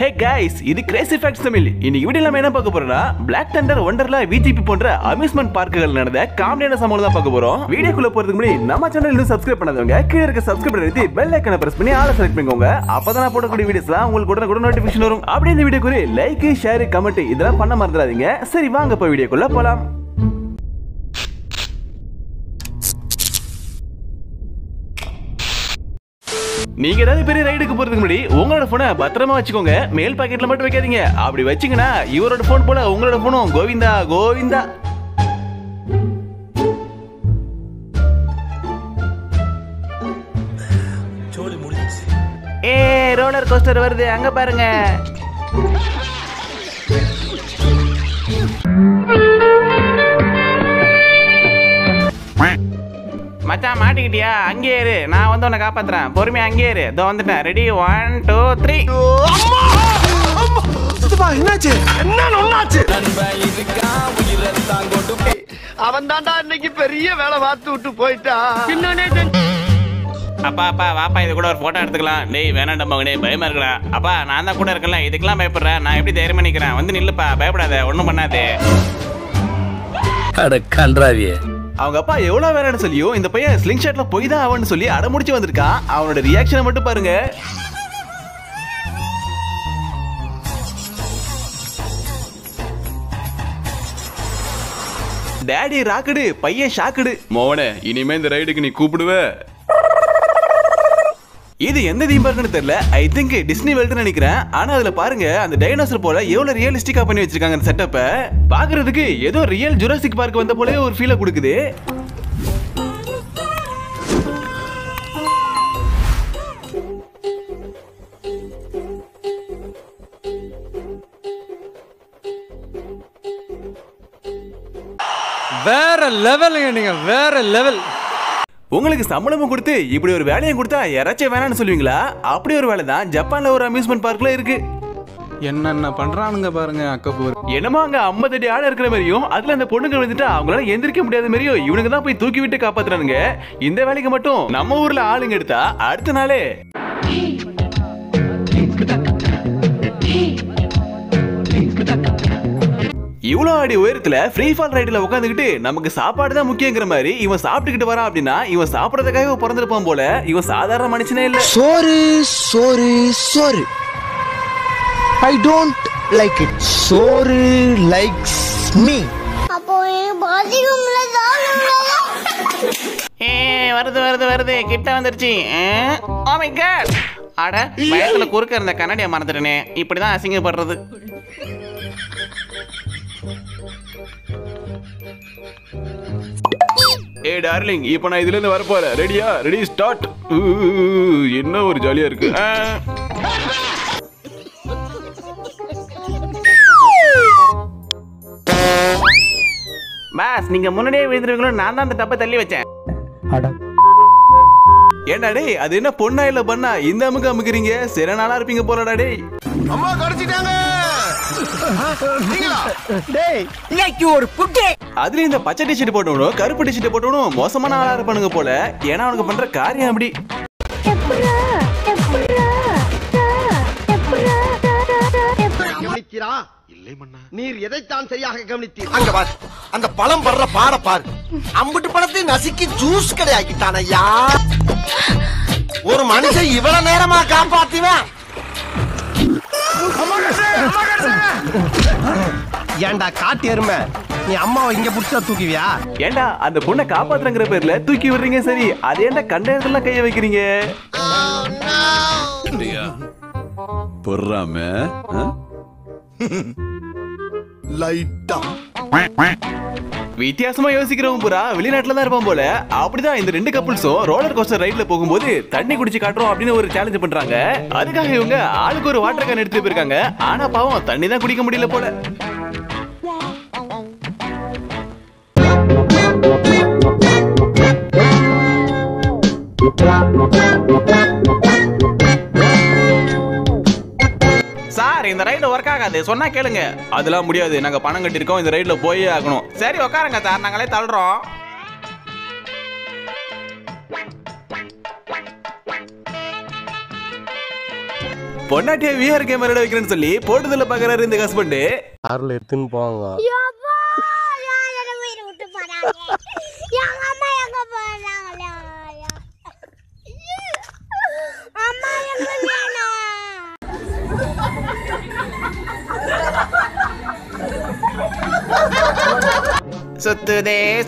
Hey guys, இது Crazy Facts Tamil. இன்னைக்கு வீடியோல நம்ம என்ன பார்க்க போறோம்னா Black Thunder Wonderla VGP போன்ற அம்யூஸ்மென்ட் பார்க்குகள் நடந்த காமெடியான சம்பவம் தான் பார்க்க போறோம். வீடியோக்குள்ள போறதுக்கு முன்னாடி நம்ம சேனலை இன்னும் சப்ஸ்கிரைப் பண்ணாதவங்க கீழ இருக்க சப்ஸ்கிரைப் பட்டனை அழுத்தி பெல் ஐகானை பிரஸ் பண்ணி ஆல் செலக்ட் பண்ணிக்கோங்க. அப்பதான் நான் போடக்கூடிய வீடியோஸ்லாம் உங்களுக்கு உடனே நோட்டிஃபிகேஷன் வரும். அப்படியே இந்த வீடியோக்கு லைக், ஷேர், கமெண்ட் இதெல்லாம் பண்ண மறந்துடாதீங்க. சரி வாங்க போய் வீடியோக்குள்ள போலாம். நீங்க ஏதாவது பெரிய ரைடுக்கு போறதுக்கு முன்னாடி உங்களோட போனை பத்திரமா வச்சுக்கோங்க. மேல் பாக்கெட்ல மட்டும் வைக்காதீங்க. அப்படி வச்சீங்கன்னா இவரோட போன் போல உங்களோட போனும் கோவிந்தா கோவிந்தா. ரோலர் கோஸ்டர் வருது, அங்க பாருங்க. மச்சான் மாட்டிக்கிட்டியா? அங்கே இரு, நான் வந்து உன்னை காப்பாத்துறேன். பொறுமையா அங்கே இரு. இதோ வந்துட்டேன். ரெடி 1 2 3. என்னாச்சு? அவன் தாண்டா இன்னைக்கு பெரிய வேலை பார்த்து விட்டு போயிட்டான். அப்பா அப்பா வாப்பா, இது கூட ஒரு போட்டோ எடுத்துக்கலாம். டேய் வேணாண்டா மகனே, பயமா இருக்கடா. அப்பா நான் தான் கூட இருக்கல, இதுக்கெல்லாம் பயப்படுறேன். நான் எப்படி தைரியமா நிக்கிறேன்? வந்து நில்லுப்பா, பயப்படாத, ஒண்ணும் பண்ணாதே. அட கன்றாவியே. அவங்க அப்பா எவ்வளவு வேலைன்னு சொல்லியும் இந்த பையன் ஸ்லிங் ஷாட்ல போய் தான் அவன்னு சொல்லி அடமுடிச்சு வந்திருக்கான். அவனோட ரியாக்ஷனை மட்டும் பாருங்க. டாடி ராக்குடு, பையன் ஷாக்குடு. மோனே இனிமே இந்த ரைடுக்கு நீ கூப்பிடுவ. இது எந்த தீம் பார்க்குன்னு தெரியல. ஐ திங்க் டிஸ்னி வேர்ல்டுன்னு நினைக்கிறேன். ஆனா அதுல பாருங்க, அந்த டைனோசர் போல எவ்வளவு ரியலிஸ்டிக்கா பண்ணி வச்சிருக்காங்க. அந்த செட்டப்பை பாக்குறதுக்கு ஏதோ ரியல் ஜுராசிக் பார்க் வந்த போலவே ஒரு ஃபீலை கொடுக்குது. வேற லெவலுங்க, நீங்க வேற லெவல். உங்களுக்கு சம்பளமும் கொடுத்து இப்படி ஒரு வேலையும் கொடுத்தா யாராச்சும் வேணான்னு சொல்லுவீங்களா? அப்படி ஒரு வேலை தான் ஜப்பான்ல ஒரு அம்யூஸ்மெண்ட் பார்க்ல இருக்கு. என்னென்ன பண்றானுங்க பாருங்க. அக்கப்பூர் என்னமோ அங்க 50 அடி ஆள் இருக்கிற மாதிரியும் அதுல அந்த பொண்ணுங்க வந்துட்டு அவங்களால எந்திரிக்க முடியாத மாதிரியும் இவனுக்கு தான் போய் தூக்கி விட்டு காப்பாத்துறானுங்க. இந்த வேலைக்கு மட்டும் நம்ம ஊர்ல ஆளுங்க எடுத்தா அடுத்த நாளே இவ்வளோ அடி உயரத்துல ஃப்ரீ ஃபால் ரைடுல உட்காந்துக்கிட்டு நமக்கு சாப்பாடு தான் முக்கியங்கிற மாதிரி இவன் சாப்பிட்டுக்கிட்டு வரான். அப்படின்னா இவன் சாப்பிடறதுக்காக பிறந்திருப்பான் போல. இவன் சாதாரண மனுஷனே இல்ல. Sorry. I don't like it. Sorry likes me. அப்போ பாதிக்கும்ல தானுங்களா? வருது கிட்ட வந்துருச்சு. Oh my God. அட பயத்துல குறுக்க இருந்த கண்ணாடியை மறந்துட்டேனே. இப்படிதான் அசிங்கப்படுறது. ஏ டார்லிங், இப்போ நான் இதுல இருந்து வர போறேன். ரெடியா? Ready start. என்ன ஒரு ஜாலியா இருக்கு. பாஸ், நீங்க முன்னாடியே விழுந்துருவீங்களோ, நான் தான் அந்த டப்பை தள்ளி வச்சேன். ஏண்டா டேய், அது என்ன பொண்ணா இல்ல பண்ணா? இந்த அமுக்கு அமுக்குறீங்க. சில நாளா இருப்பீங்க போலடா டேய். அம்மா கடிச்சிட்டாங்க. அதுல இந்த பச்சை டிஷர்ட் போட்டவனும் கருப்பு டிஷர்ட் போட்டவனும் மோசமான ஆளா இருப்பானுங்க போல. ஏன்னா அவனுக்கு பண்ற காரியம் அப்படி. நீர் எதைத்தான் சரியாக கவனித்தீர்? அங்க பாரு, அந்த பழம் படுற பாட பாரு. அம்புட்டு பழத்தை நசுக்கி ஜூஸ் கிடையாக்கிட்டான் ஐயா. ஒரு மனுஷன் இவ்வளவு நேரமா காப்பாத்துவேன். ஏண்டா காட்டு எருமை, நீ அம்மாவை இங்க புடிச்சா தூக்குவியா? ஏண்டா அந்த பொண்ணை காப்பாத்துறங்கிற பேர்ல தூக்கி விடுறீங்க. சரி, அது ஏண்டா கண்ட இடத்துல கைய வைக்கிறீங்க? பொறாம லைட்டா வித்தியாசமா யோசிக்கிறவங்க பூரா வெளிநாட்டுல தான் இருப்பான் போல. அப்படிதான் இந்த ரெண்டு கப்புள்ஸும் ரோலர் கோஸ்டர் ரைட்ல போகும்போது தண்ணி குடிச்சு காட்டுறோம் அப்படின்னு ஒரு சேலஞ்ச் பண்றாங்க. அதுக்காக இவங்க ஆளுக்கு ஒரு வாட்டர் கேன் எடுத்து போயிருக்காங்க. ஆனா பாவம் தண்ணி தான் குடிக்க முடியல போல. சார், இந்த ரைடு ஒர்க் ஆகாது, சொன்னா கேளுங்க. அதெல்லாம் முடியாது, நாங்க பணம் கட்டிருக்கோம், இந்த ரைட்ல போயே ஆகணும். சரி உட்காருங்க சார், நாங்களே தள்ளுறோம். பொண்டாட்டிய விஆர் கேம் விளையாட வைக்கிறேன்னு சொல்லி போட்டதுல பாக்குறாரு இந்த ஹஸ்பண்ட். கார்ல எடுத்துன்னு போவாங்க.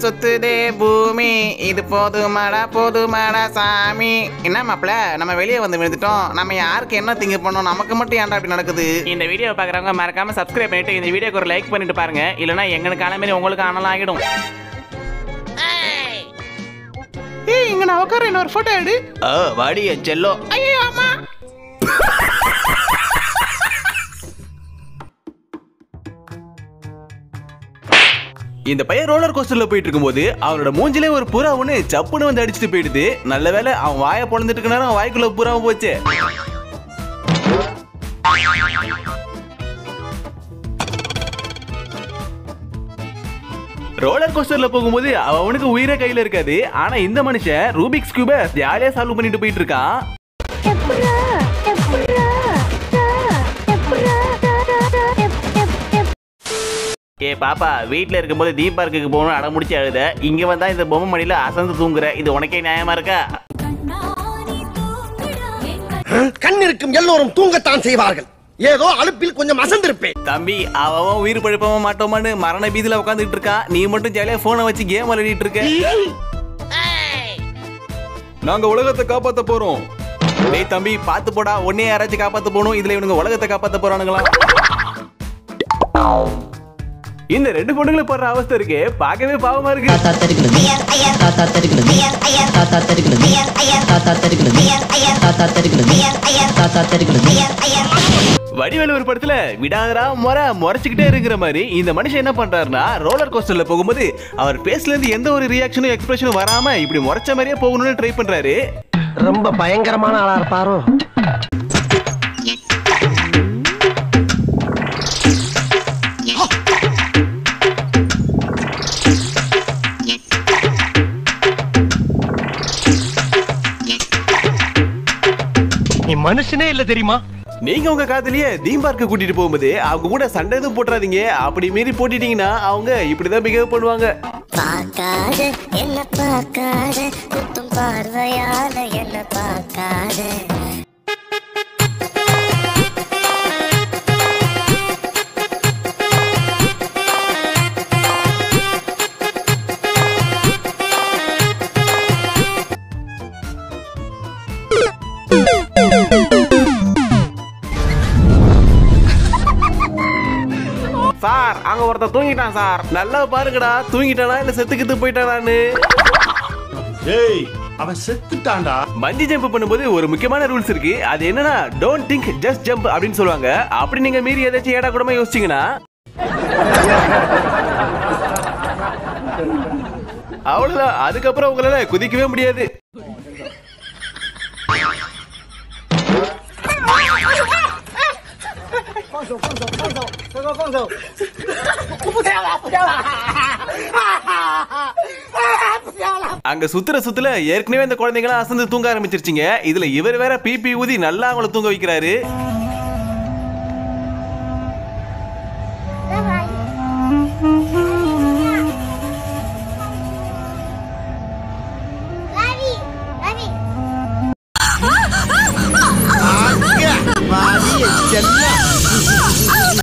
சுத்துதே பூமி, இது போதுமாடா சாமி. என்ன மாப்பிள, நம்ம வெளியே வந்து விழுந்துட்டோம். நம்ம யாருக்கு என்ன திங்க பண்ணோம், நமக்கு மட்டும் ஏன்டா அப்படி நடக்குது? இந்த வீடியோ பாக்குறவங்க மறக்காம சப்ஸ்கிரைப் பண்ணிட்டு இந்த வீடியோக்கு ஒரு லைக் பண்ணிட்டு பாருங்க. இல்லனா எங்களுக்கு ஆன மாதிரி உங்களுக்கு ஆனலாம் ஆகிடும். ஏய், இங்க நான் உட்கார இன்னொரு போட்டோ எடு. வாடி என் செல்லோ. ஐயோ அம்மா. இந்த பையன் ரோலர் கோஸ்டர்ல போயிட்டு இருக்கும்போது அவனோட மூஞ்சிலே ஒரு புறா ஒண்ணு சப்புன்னு வந்து அடிச்சுட்டு போயிடுது. நல்ல வேளை அவன் வாயை பொழந்துட்டு இருக்க நேரம் வாய்க்குள்ள புறாவும் போச்சு. ரோலர் கோஸ்டர்ல போகும்போது அவனுக்கு உயிரே கையில இருக்காது. ஆனா இந்த மனுஷன் ரூபிக்ஸ் கியூப ஜாலியா சால்வ் பண்ணிட்டு போயிட்டு இருக்கான். ஏ பாப்பா, வீட்டுல இருக்கும்போது தீம் பார்க்குக்கு போகணும் அடம் முடிச்சு அழுத. இங்க வந்தா இந்த பொம்மை மடியில அசந்து தூங்குற. இது உனக்கே நியாயமா இருக்கா? கண் இருக்கும் எல்லோரும் தூங்கத்தான் செய்வார்கள். ஏதோ அலுப்பில் கொஞ்சம் அசந்திருப்பேன். தம்பி, அவன் உயிர் பழிப்பவன் மாட்டோமான்னு மரண பீதியில உட்காந்துட்டு இருக்கான். நீ மட்டும் ஜாலியா போனை வச்சு கேம் விளையாடிட்டு இருக்க. நாங்க உலகத்தை காப்பாத்த போறோம். டேய் தம்பி, பாத்து போடா. உன்னையே யாராச்சும் காப்பாத்த போகணும். இதுல இவனுங்க உலகத்தை காப்பாத்த போறானுங்களா? இந்த ரெண்டு பொண்ணுங்களை போடுற அவஸ்தை இருக்கு, பார்க்கவே பாவமா இருக்கு. வடிவேலு ஒரு படத்துல விடாதரா முறைச்சுக்கிட்டே இருக்கிற மாதிரி இந்த மனுஷன் என்ன பண்றாருன்னா, ரோலர் கோஸ்டர்ல போகும்போது அவர் பேஸ்ல இருந்து எந்த ஒரு ரியாக்ஷனும் எக்ஸ்பிரஷனும் வராம இப்படி முறைச்ச மாதிரியே போகணும்னு ட்ரை பண்றாரு. ரொம்ப பயங்கரமான ஆளா இருப்பாரோ. நீ மனுஷனே இல்ல தெரியுமா? நீங்க உங்க காதலிய தீம் பார்க்க கூட்டிட்டு போகும்போது அவங்க கூட சண்டை எதுவும் போட்டுறாதீங்க. அப்படி மீறி போட்டுட்டீங்கன்னா அவங்க இப்படிதான் பிஹேவ் பண்ணுவாங்க. பார்க்காத என்ன பார்க்காத, குத்தும் பார்வையால என்ன பார்க்காத. சார், அங்க ஒருத்தர் தூங்கிட்டான் சார். நல்லா பாருங்கடா, தூங்கிட்டானா இல்ல செத்துக்கிட்டு போயிட்டானான்னு. ஏய், அவன் செத்துட்டான்டா. பஞ்சி ஜம்ப் பண்ணும்போது ஒரு முக்கியமான ரூல்ஸ் இருக்கு. அது என்னன்னா, டோன்ட் திங்க் ஜஸ்ட் ஜம்ப் அப்படின்னு சொல்லுவாங்க. அப்படி நீங்க மீறி ஏதாச்சும் ஏடா கூடமா யோசிச்சீங்கன்னா அவ்வளவுதான். அதுக்கப்புறம் உங்களால குதிக்கவே முடியாது. அங்க சுத்துல ஏற்கனவே இந்த குழந்தைங்க அசந்து தூங்க ஆரம்பிச்சிருச்சுங்க. இதுல இவர் வேற பிபி ஊதி நல்லா அவங்கள தூங்க வைக்கிறாரு.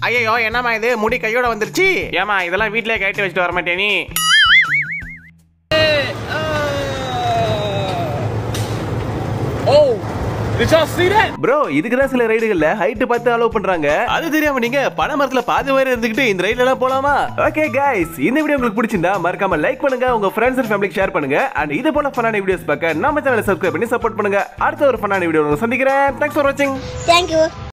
ஐயோ, என்னம்மா இது, முடி கையோட வந்துருச்சு. ஏமா இதெல்லாம் வீட்லயே கட்டி வச்சுட்டு வர மாட்டே நீ? ப்ரோ, இதுக்குதான் சில ரைடுகள்ல ஹைட் பார்த்து அலோவ் பண்றாங்க. அது தெரியாம நீங்க பனை மரத்துல பாதி வரை இருந்துகிட்டு இந்த ரைட்ல எல்லாம் போலாமா? ஓகே கைஸ், இந்த வீடியோ உங்களுக்கு பிடிச்சிருந்தா மறக்காம லைக் பண்ணுங்க, உங்க ஃப்ரெண்ட்ஸ் அண்ட் ஃபேமிலிக்கு ஷேர் பண்ணுங்க. அண்ட் இது போல ஃபன்னான வீடியோஸ் பார்க்க நம்ம சேனலை சப்ஸ்கிரைப் பண்ணி சப்போர்ட் பண்ணுங்க. அடுத்த ஒரு ஃபன்னான வீடியோ சந்திக்கிறேன். தேங்க்ஸ் ஃபார் வாட்சிங். Thank you.